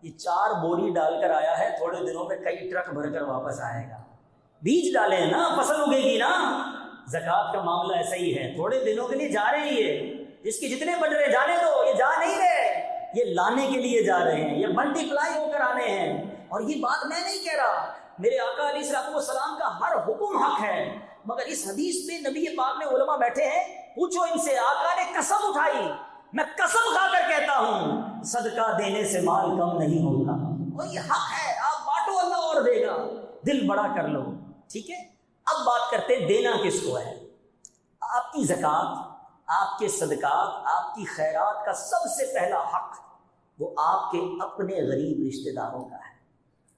یہ 4 بوری ڈال کر آیا ہے، تھوڑے دنوں میں کئی ٹرک بھر کر واپس آئے گا۔ بیج ڈالے ہیں نا، فصل اگے گی نا۔ زکوٰۃ کا معاملہ ایسا ہی ہے، تھوڑے دنوں کے لیے جا رہے ہیں، یہ جس کے جتنے بن رہے جانے دو، یہ جا نہیں رہے، یہ لانے کے لیے جا رہے ہیں، یہ ملٹی پلائی ہو کر آنے ہیں۔ اور یہ بات میں نہیں کہہ رہا، میرے آقا علیہ الصلوۃ والسلام کا ہر حکم حق ہے، مگر اس حدیث میں نبی پاک میں علماء بیٹھے ہیں، پوچھو ان سے، آقا نے قسم اٹھائی، میں قسم کھا کر کہتا ہوں صدقہ دینے سے مال کم نہیں ہوتا، اور یہ حق ہے، آپ بانٹو اللہ اور دے گا، دل بڑا کر لو، ٹھیک ہے۔ اب بات کرتے ہیں دینا کس کو ہے۔ آپ کی زکوٰۃ، آپ کے صدقات، آپ کی خیرات کا سب سے پہلا حق وہ آپ کے اپنے غریب رشتہ داروں کا ہے۔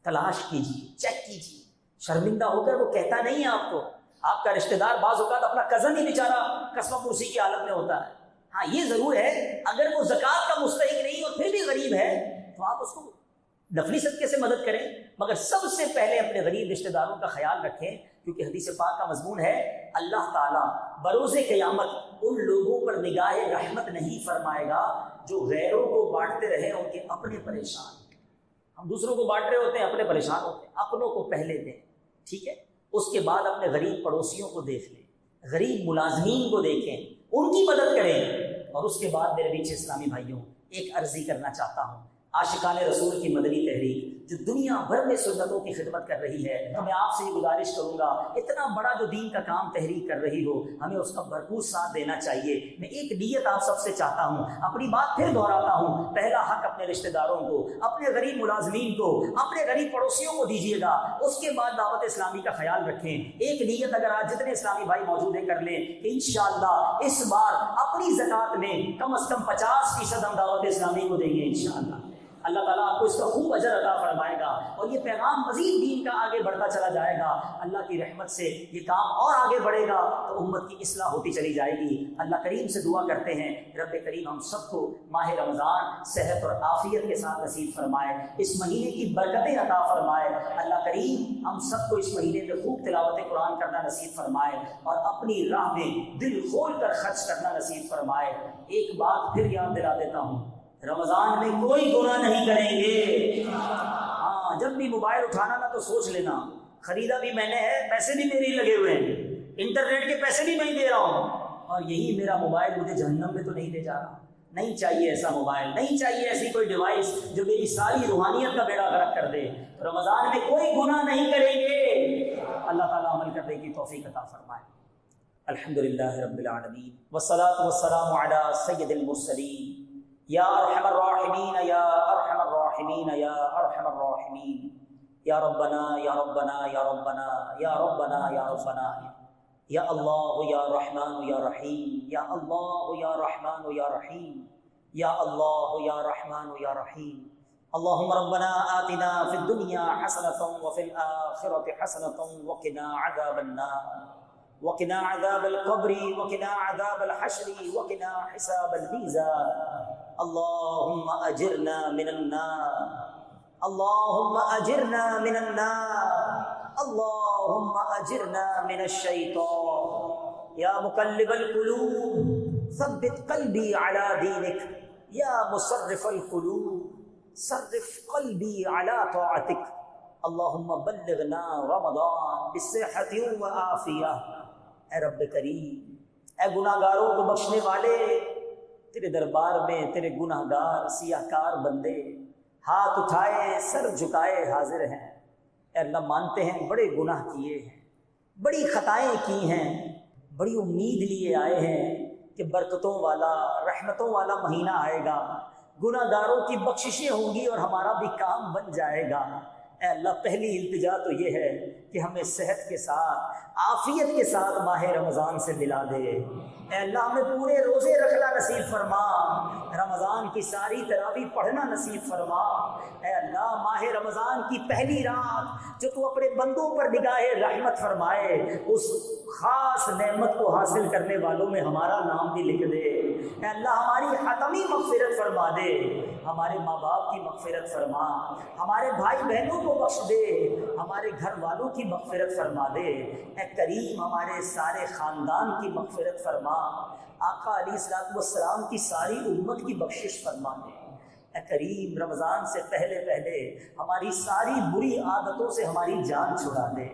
تلاش کیجیے، چیک کیجیے، شرمندہ ہو کر وہ کہتا نہیں ہے آپ کو، آپ کا رشتہ دار بعض اوقات اپنا کزن ہی بیچارہ قسمہ پرسی کی حالت میں ہوتا ہے۔ ہاں یہ ضرور ہے، اگر وہ زکوٰۃ کا مستحق نہیں اور پھر بھی غریب ہے تو آپ اس کو نفلی صدقے سے مدد کریں، مگر سب سے پہلے اپنے غریب رشتہ داروں کا خیال رکھیں، کیونکہ حدیث پاک کا مضمون ہے اللہ تعالیٰ بروز قیامت ان لوگوں پر نگاہ رحمت نہیں فرمائے گا جو غیروں کو بانٹتے رہے ان کے اپنے پریشان۔ ہم دوسروں کو بانٹ رہے ہوتے ہیں، اپنے پریشان ہوتے ہیں، اپنوں کو پہلے دیں، ٹھیک ہے؟ اس کے بعد اپنے غریب پڑوسیوں کو دیکھ لیں، غریب ملازمین کو دیکھیں، ان کی مدد کریں۔ اور اس کے بعد میرے بیچ اسلامی بھائیوں ایک عرضی کرنا چاہتا ہوں، عاشقان رسول کی مدنی تحریک جو دنیا بھر میں سنتوں کی خدمت کر رہی ہے، تو میں آپ سے یہ گزارش کروں گا، اتنا بڑا جو دین کا کام تحریک کر رہی ہو، ہمیں اس کا بھرپور ساتھ دینا چاہیے۔ میں ایک نیت آپ سب سے چاہتا ہوں، اپنی بات پھر دہراتا ہوں، پہلا حق اپنے رشتہ داروں کو، اپنے غریب ملازمین کو، اپنے غریب پڑوسیوں کو دیجیے گا، اس کے بعد دعوت اسلامی کا خیال رکھیں۔ ایک نیت اگر آج جتنے اسلامی بھائی موجود ہیں کر لیں کہ انشاءاللہ اس بار اپنی زکوٰۃ میں کم از کم 50% ہم دعوت اسلامی کو دیں گے انشاءاللہ۔ اللہ تعالیٰ آپ کو اس کا خوب اجر عطا فرمائے گا، اور یہ پیغام مزید دین کا آگے بڑھتا چلا جائے گا۔ اللہ کی رحمت سے یہ کام اور آگے بڑھے گا تو امت کی اصلاح ہوتی چلی جائے گی۔ اللہ کریم سے دعا کرتے ہیں رب کریم ہم سب کو ماہ رمضان صحت اور عافیت کے ساتھ نصیب فرمائے، اس مہینے کی برکتیں عطا فرمائے۔ اللہ کریم ہم سب کو اس مہینے میں خوب تلاوت قرآن کرنا نصیب فرمائے، اور اپنی راہ میں دل کھول کر خرچ کرنا نصیب فرمائے۔ ایک بات پھر یاد دلا دیتا ہوں، رمضان میں کوئی گناہ نہیں کریں گے۔ ہاں، جب بھی موبائل اٹھانا نا تو سوچ لینا خریدا بھی میں نے ہے، پیسے بھی میرے ہی لگے ہوئے ہیں، انٹرنیٹ کے پیسے بھی میں ہی دے رہا ہوں، اور یہی میرا موبائل مجھے جہنم میں تو نہیں لے جا رہا۔ نہیں چاہیے ایسا موبائل، نہیں چاہیے ایسی کوئی ڈیوائس جو میری ساری روحانیت کا بیڑا غرق کر دے۔ رمضان میں کوئی گناہ نہیں کریں گے۔ اللہ تعالیٰ عمل کرنے کی توفیق عطا فرمائے۔ الحمدللہ رب العالمین والصلاة والسلام علی سید المرسلین یا ارحم الراحمین یا ارحم الراحمین یا ارحم الراحمین یا ربنا یا ربنا یا ربنا یا ربنا یا ربنا یا اللہ یا رحمان یا رحیم یا اللہ یا رحمان یا رحیم یا اللہ یا رحمان یا رحیم۔ اللهم ربنا آتنا في الدنيا حسنة وفي الآخرة حسنة وقنا عذاب النار وقنا عذاب القبر وقنا عذاب الحشر وقنا حساب الميزان۔ اللهم أجرنا من النار اللهم أجرنا من النار اللهم أجرنا من الشيطان يا مقلب القلوب ثبت قلبي على دينك يا مصرف القلوب صرف قلبي على طاعتك اللهم بلغنا رمضان بالصحة والعافية۔ اے رب کریم، اے گناہ گاروں کو بخشنے والے، تیرے دربار میں تیرے گناہ گار سیاہ کار بندے ہاتھ اٹھائے سر جھکائے حاضر ہیں۔ اے اللہ مانتے ہیں بڑے گناہ کیے ہیں، بڑی خطائیں کی ہیں، بڑی امید لیے آئے ہیں کہ برکتوں والا رحمتوں والا مہینہ آئے گا، گناہ گاروں کی بخششیں ہوں گی اور ہمارا بھی کام بن جائے گا۔ اے اللہ پہلی التجا تو یہ ہے کہ ہمیں صحت کے ساتھ عافیت کے ساتھ ماہ رمضان سے ملا دے۔ اے اللہ ہمیں پورے روزے رکھنا نصیب فرما، رمضان کی ساری تراویح پڑھنا نصیب فرما۔ اے اللہ ماہ رمضان کی پہلی رات جو تو اپنے بندوں پر نگاہ رحمت فرمائے، اس خاص نعمت کو حاصل کرنے والوں میں ہمارا نام بھی لکھ دے۔ اے اللہ ہماری حتمی مغفرت فرما دے، ہمارے ماں باپ کی مغفرت فرما، ہمارے بھائی بہنوں کو بخش دے، ہمارے گھر والوں کی مغفرت فرما دے۔ اے کریم ہمارے سارے خاندان کی مغفرت فرما، آقا علیہ الصلوۃ والسلام کی ساری امت کی بخشش فرما دے۔ اے کریم رمضان سے پہلے پہلے ہماری ساری بری عادتوں سے ہماری جان چھڑا دے،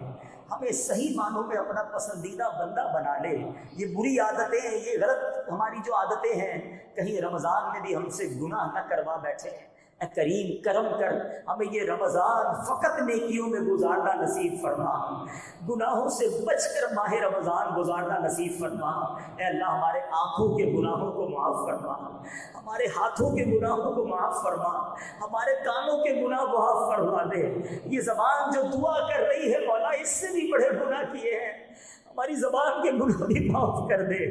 ہمیں صحیح معنوں میں اپنا پسندیدہ بندہ بنا لے۔ یہ بری عادتیں، یہ غلط ہماری جو عادتیں ہیں، کہیں رمضان میں بھی ہم سے گناہ نہ کروا بیٹھے۔ اے کریم کرم کر ہمیں یہ رمضان فقط نیکیوں میں گزارنا نصیب فرما، گناہوں سے بچ کر ماہ رمضان گزارنا نصیب فرما۔ اے اللہ ہمارے آنکھوں کے گناہوں کو معاف فرما، ہمارے ہاتھوں کے گناہوں کو معاف فرما، ہمارے کانوں کے گناہ معاف فرما دے۔ یہ زبان جو دعا کر رہی ہے مولا اس سے بھی بڑے گناہ کیے ہیں، ہماری زبان کے گناہ بھی معاف کر دے۔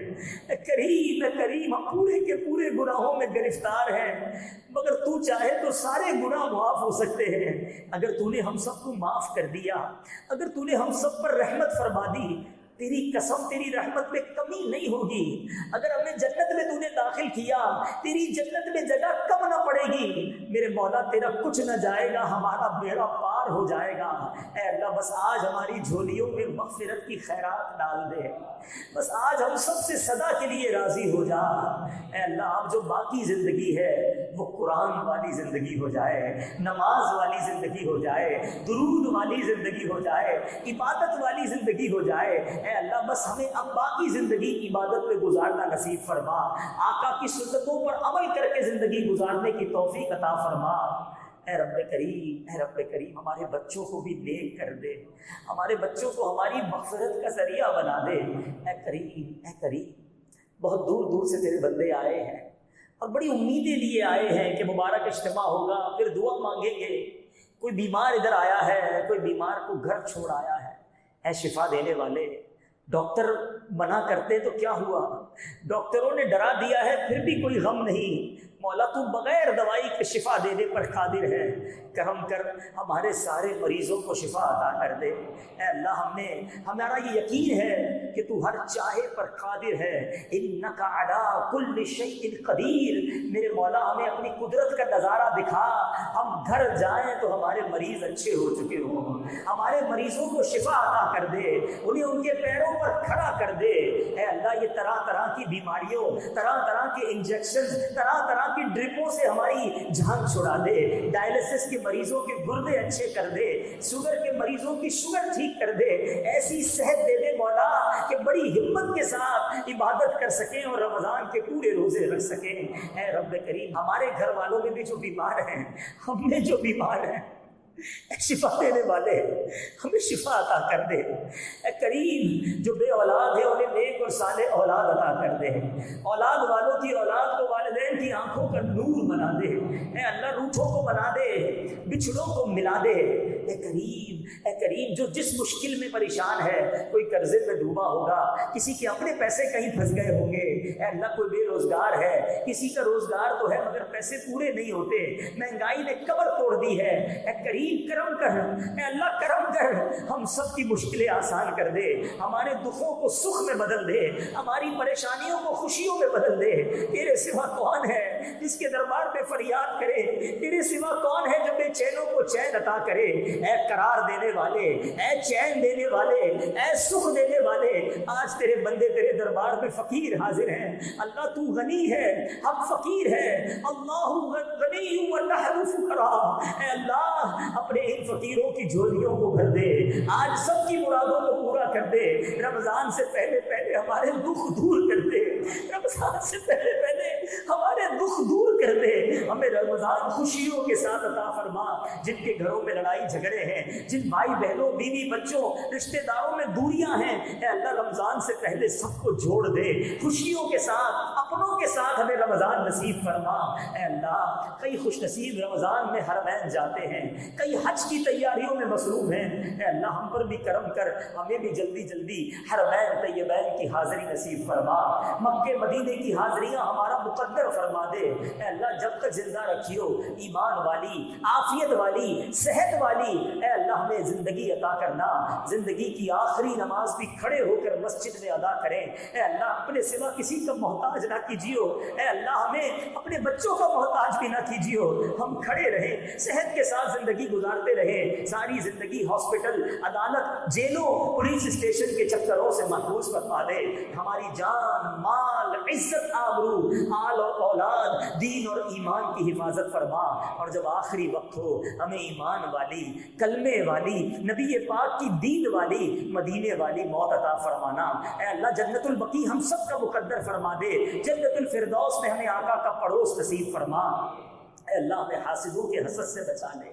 اے کریم ہم پورے کے پورے گناہوں میں گرفتار ہیں، مگر تو چاہے تو سارے گناہ معاف ہو سکتے ہیں۔ اگر تو نے ہم سب کو معاف کر دیا، اگر تو نے ہم سب پر رحمت فرما دی، تیری قسم تیری رحمت میں کمی نہیں ہوگی. اگر ہمیں جنت میں تو نے داخل کیا, تیری جنت میں جگہ کم نہ پڑے گی. میرے مولا تیرا کچھ نہ جائے گا, ہمارا بیڑا پار ہو جائے گا. اے اللہ بس آج ہماری جھولیوں میں مغفرت کی خیرات ڈال دے. بس آج ہم سب سے صدا کے لیے راضی ہو جا. اے اللہ اب جو باقی زندگی ہے وہ قرآن والی زندگی ہو جائے, نماز والی زندگی ہو جائے, درود والی زندگی ہو جائے, عبادت والی زندگی ہو جائے. اے اللہ بس ہمیں اب باقی زندگی عبادت میں گزارنا نصیب فرما. آقا کی سنتوں پر عمل کر کے زندگی گزارنے کی توفیق عطا فرما. اے رب کریم, اے رب کریم ہمارے بچوں کو بھی نیک کر دے, ہمارے بچوں کو ہماری مغفرت کا ذریعہ بنا دے. اے کریم, اے کریم بہت دور دور سے تیرے بندے آئے ہیں اور بڑی امیدیں لیے آئے ہیں کہ مبارک اجتماع ہوگا, پھر دعا مانگیں گے. کوئی بیمار ادھر آیا ہے, کوئی بیمار کو گھر چھوڑ آیا ہے. اے شفا دینے والے, ڈاکٹر منع کرتے تو کیا ہوا, ڈاکٹروں نے ڈرا دیا ہے پھر بھی کوئی غم نہیں. مولا تو بغیر دوائی کے شفا دینے پر قادر ہے. کرم کر ہمارے سارے مریضوں کو شفا عطا کر دے. اے اللہ ہمارا یہ یقین ہے کہ تو ہر چاہے پر قادر ہے. انک علی کل شیء قدیر. میرے مولا ہمیں اپنی قدرت کا نظارہ دکھا, ہم گھر جائیں تو ہمارے مریض اچھے ہو چکے ہوں. ہمارے مریضوں کو شفا عطا کر دے, انہیں ان کے پیروں پر کھڑا کر دے. اے اللہ یہ طرح طرح کی بیماریوں, طرح طرح کے انجیکشن, طرح طرح کی ڈرپوں سے ہماری جان چھڑا دے. ڈائلسس کے مریضوں کے گردے اچھے کر دے, شوگر کے مریضوں کی شوگر ٹھیک کر دے. ایسی صحت دے دے مولا کہ بڑی ہمت کے ساتھ عبادت کر سکیں اور رمضان کے پورے روزے رکھ سکیں. اے رب کریم ہمارے گھر والوں میں بھی جو بیمار ہیں, ہم میں جو بیمار ہیں, اے شفا دینے والے ہمیں شفا عطا کر دے. اے کریم جو بے اولاد ہے انہیں نیک اور صالح اولاد عطا کر دے. اولاد والوں کی اولاد کو والدین کی آنکھوں کا نور بنا دے. اے اللہ روٹھوں کو بنا دے, بچھڑوں کو ملا دے. اے کریم, اے کریم جو جس مشکل میں پریشان ہے, کوئی قرضے میں ڈوبا ہوگا, کسی کے اپنے پیسے کہیں پھنس گئے ہوں گے. اے اللہ کوئی بے روزگار ہے, کسی کا روزگار تو ہے مگر پیسے پورے نہیں ہوتے, مہنگائی نے کمر توڑ دی ہے. اے کریم کرم کر, اے اللہ کرم کر, ہم سب کی مشکلیں آسان کر دے. ہمارے دکھوں کو سکھ میں بدل دے, ہماری پریشانیوں کو خوشیوں میں بدل دے. تیرے سوا کون ہے جس کے دربار پہ فریاد کرے, تیرے سوا کون ہے جو بے چینوں کو چین عطا کرے. اے قرار دینے والے, اے چین دینے والے, اے سکھ دینے والے, آج تیرے بندے تیرے دربار میں فقیر حاضر ہیں. اللہ تو غنی ہے, ہم فقیر ہیں. اللہ غنی ونحن فقراء. اے اللہ اپنے ان فقیروں کی جھولیوں کو بھر دے, آج سب کی مرادوں کو پورا کر دے. رمضان سے پہلے پہلے ہمارے دکھ دور کر دے, رمضان سے پہلے پہلے ہمارے دکھ دور کر دے. ہمیں رمضان خوشیوں کے ساتھ عطا فرما. جن کے گھروں میں لڑائی جھگڑے ہیں, جن بھائی بہنوں, بیوی بچوں, رشتہ داروں میں دوریاں ہیں, اے اللہ رمضان سے پہلے سب کو جوڑ دے. خوشیوں کے ساتھ, اپنوں کے ساتھ ہمیں رمضان نصیب فرما. اے اللہ کئی خوش نصیب رمضان میں حرمین جاتے ہیں, کئی حج کی تیاریوں میں مصروف ہیں. اے اللہ ہم پر بھی کرم کر, ہمیں بھی جلدی جلدی حرمین طیبین کی حاضری نصیب فرما. مکے مدینے کی حاضریاں ہمارا مقدر فرما دے. اے اللہ جب تک زندہ رکھیو, ایمان والی, عافیت والی, صحت والی, اے اللہ ہمیں زندگی عطا کرنا. زندگی کی آخری نماز بھی کھڑے ہو کر مسجد میں ادا کریں. اے اللہ اپنے سوا کسی کا محتاج نہ کیجیو. اے اللہ ہمیں اپنے بچوں کا محتاج بھی نہ کیجیو. ہم کھڑے رہیں, صحت کے ساتھ زندگی گزارتے رہے. ساری زندگی ہاسپٹل, عدالت, جیلوں, پولیس اسٹیشن کے چکروں سے محفوظ فرما دے. ہماری جان, مال, عزت, آبرو, آل اور اولاد, دین اور ایمان کی حفاظت فرما. اور جب آخری وقت ہو ہمیں ایمان والی, کلمے والی, نبی پاک کی دین والی, مدینے والی موت عطا فرمانا. اے اللہ جنت البقیع ہم سب کا مقدر فرما دے. جنت الفردوس میں ہمیں آقا کا پڑوس نصیب فرما. اے اللہ ہمیں حاسدوں کے حسد سے بچا لے,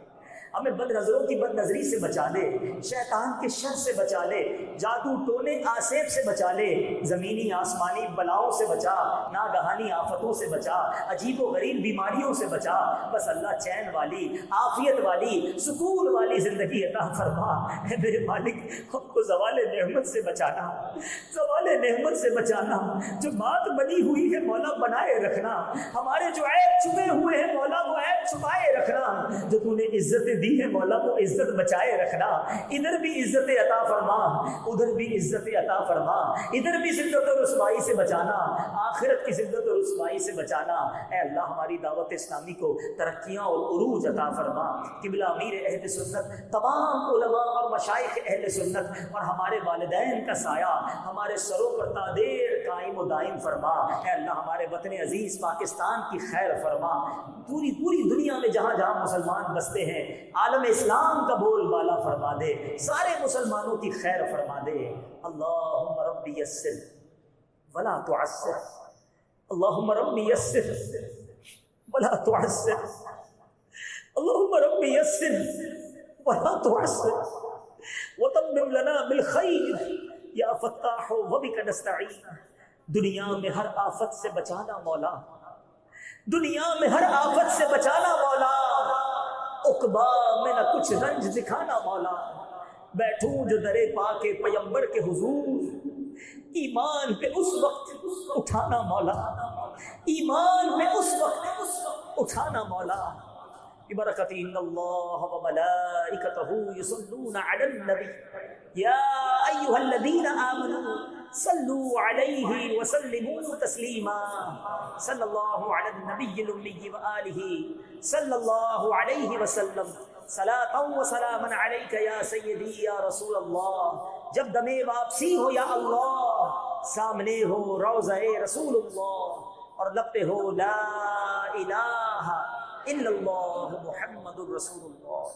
ہمیں بد نظروں کی بد نظری سے بچا لے, شیطان کے شر سے بچا لے, جادو ٹونے آسیب سے بچا لے, زمینی آسمانی بلاؤں سے بچا, ناگہانی آفتوں سے بچا, عجیب و غریب بیماریوں سے بچا. بس اللہ چین والی, عافیت والی, سکون والی زندگی عطا فرما. اے میرے مالک ہم کو زوال نعمت سے بچانا, زوال نعمت سے بچانا. جو بات بنی ہوئی ہے مولا بنائے رکھنا, ہمارے جو عیب چھپے ہوئے ہیں مولا وہ عیب چھپائے رکھنا. جو تو نے عزت دی ہے مولا وہ عزت بچائے رکھنا، ادھر بھی عزت عطا فرما، ادھر بھی عزت عطا فرما، ادھر بھی ذلت و رسوائی سے بچانا، آخرت کی ذلت و رسوائی سے بچانا۔ اے اللہ ہماری دعوت اسلامی کو ترقیاں اور عروج عطا فرما۔ قبلہ امیر اہل سنت، تمام علماء اور مشائخ اہل سنت اور ہمارے والدین کا سایہ ہمارے سروں پر تا دیر قائم و دائم فرما۔ اے اللہ ہمارے وطن عزیز پاکستان کی خیر فرما، پوری دنیا میں جہاں جہاں مسلمان بستے ہیں عالم اسلام کا بول بالا فرما دے، سارے مسلمانوں کی خیر فرما دے۔ اللہم ربی یسر ولا تعسر، اللہم ربی یسر ولا تعسر، اللہم ربی یسر ولا تعسر وتمم لنا بالخیر یا فتاح وبک نستعین۔ دنیا میں ہر آفت سے بچانا مولا، دنیا میں ہر آفت سے بچانا مولا، عقبا میں نہ کچھ رنج دکھانا مولا۔ بیٹھوں جو درے پاک پیمبر کے حضور، ایمان پہ اس وقت اٹھانا مولا، ایمان پہ اس وقت اٹھانا مولا۔ ببرکت ان اللہ وملائکتہ یصلون علی النبی یا ایھا الذین آمنوا صلوا علیہ وسلموا تسلیما۔ صلی اللہ علی النبی الامی وآلہ صلی اللہ علیہ وسلم، صلاۃ و سلاما علیک یا سیدی یا رسول اللہ۔ جب دم واپسی ہو یا اللہ، سامنے ہو روضہ رسول اللہ اور لب پہ ہو لا الہ الا اللہ محمد الرسول اللہ۔